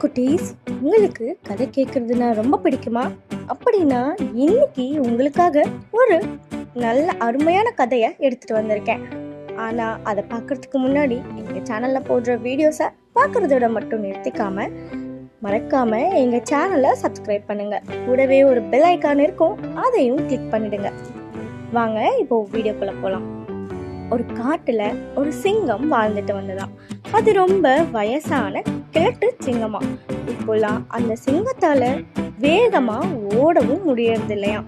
குட்டீஸ், உங்களுக்கு கதை கேட்கறதுனா ரொம்ப பிடிக்குமா? அப்படின்னா இன்னைக்கு உங்களுக்காக ஒரு நல்ல அருமையான கதையை எடுத்துட்டு வந்திருக்கேன். ஆனா அதை பார்க்கறதுக்கு முன்னாடி எங்க சேனல்ல போடுற வீடியோஸை பார்க்கறதோட மட்டும் நிறுத்திக்காம மறக்காம எங்க சேனலை சப்ஸ்கிரைப் பண்ணுங்க. கூடவே ஒரு பெல் ஐக்கான் இருக்கும், அதையும் கிளிக் பண்ணிடுங்க. வாங்க இப்போ வீடியோக்குள்ள போலாம். ஒரு காட்டுல ஒரு சிங்கம் வாழ்ந்துட்டு வந்ததாம். அது ரொம்ப வயசான கிழட்டு சிங்கமா. இப்போலாம் அந்த சிங்கத்தால வேகமா ஓடவும் முடியறது இல்லையா.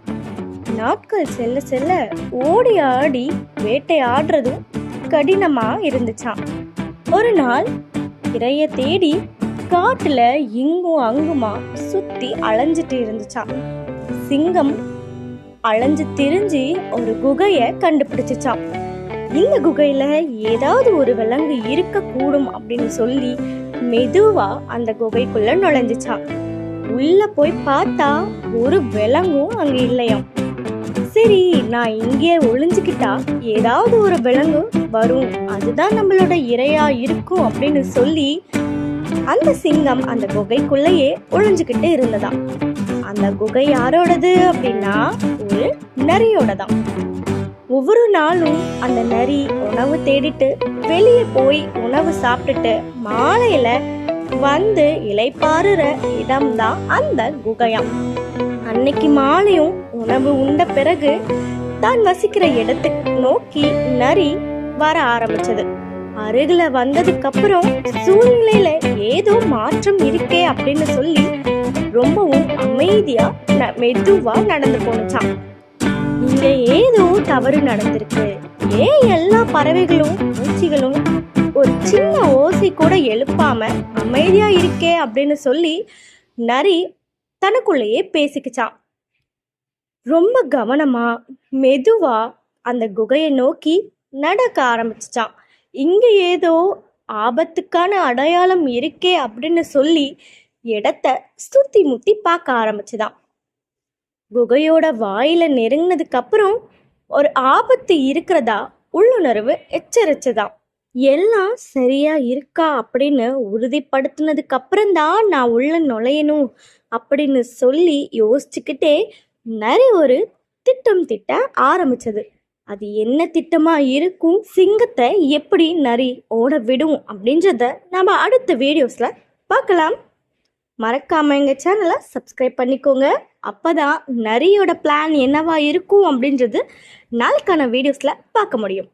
நாட்கள் செல்ல செல்ல ஓடி ஆடி வேட்டையாடுறதும் கடினமா இருந்துச்சாம். ஒரு நாள் இரைய தேடி காட்டுல இங்கும் அங்குமா சுத்தி அலைஞ்சிட்டு இருந்துச்சாம். சிங்கம் அலைஞ்சு திரிஞ்சு ஒரு குகைய கண்டுபிடிச்சிச்சாம். இந்த குகையில ஏதாவது ஒரு விலங்கு இருக்க கூடும் அப்படின்னு சொல்லி மெதுவா அந்த குகைக்குள்ள நுழைஞ்சிச்சான். உள்ள போய் பார்த்தா ஒரு விலங்கும் அங்க இல்லையாம். சரி, நான் இங்கே ஒளிஞ்சுக்கிட்டா ஏதாவது ஒரு விலங்கு வரும், அதுதான் நம்மளோட இரையா இருக்கும் அப்படின்னு சொல்லி அந்த சிங்கம் அந்த குகைக்குள்ளேயே ஒளிஞ்சுக்கிட்டு இருந்ததாம். அந்த குகை யாரோடது அப்படின்னா ஒரு நரியோடதான். ஒவ்வொரு நாளும் அந்த நரி உணவு தேடிட்டு வெளியே போய் உணவு சாப்பிட்டுட்டு மாலையில வந்து இலைப்பாறுற இடம்தான் அந்த குகையாம். அன்னைக்கு மாலையும் உணவு உண்ட பிறகு தான் வசிக்கிற இடத்துக்கு நோக்கி நரி வர ஆரம்பிச்சது. அருகில வந்ததுக்கு அப்புறம் சூழ்நிலையில ஏதோ மாற்றம் இருக்கே அப்படின்னு சொல்லி ரொம்பவும் அமைதியா மெதுவா நடந்து போனுச்சான். இங்க ஏதோ தவறு நடந்திருக்கு, ஏன் எல்லா பறவைகளும் பூச்சிகளும் ஒரு சின்ன ஓசை கூட எழுப்பாம அமைதியா இருக்கே அப்படின்னு சொல்லி நரி தனக்குள்ளேயே பேசிக்கிச்சான். ரொம்ப கவனமா மெதுவா அந்த குகையை நோக்கி நடக்க ஆரம்பிச்சுச்சான். இங்க ஏதோ ஆபத்துக்கான அடையாளம் இருக்கே அப்படின்னு சொல்லி இடத்த சுத்தி முத்தி பார்க்க ஆரம்பிச்சுதான். குகையோட வாயில நெருங்கினதுக்கு அப்புறம் ஒரு ஆபத்து இருக்கிறதா உள்ளுணர்வு எச்சரிச்சுதான். எல்லாம் சரியா இருக்கா அப்படின்னு உறுதிப்படுத்தினதுக்கு அப்புறம்தான் நான் உள்ள நுழையணும் அப்படின்னு சொல்லி யோசிச்சுக்கிட்டே நிறைய ஒரு திட்டம் திட்ட ஆரம்பிச்சது. அது என்ன திட்டமா இருக்கும், சிங்கத்தை எப்படி நரி ஓட விடும் அப்படின்றத நம்ம அடுத்த வீடியோஸ்ல பார்க்கலாம். மறக்காம எங்க சேனலை சப்ஸ்கிரைப் பண்ணிக்கோங்க. அப்பதான் நரியோட பிளான் என்னவா இருக்கும் அப்படின்றது நாளைக்கான வீடியோஸ்ல பார்க்க முடியும்.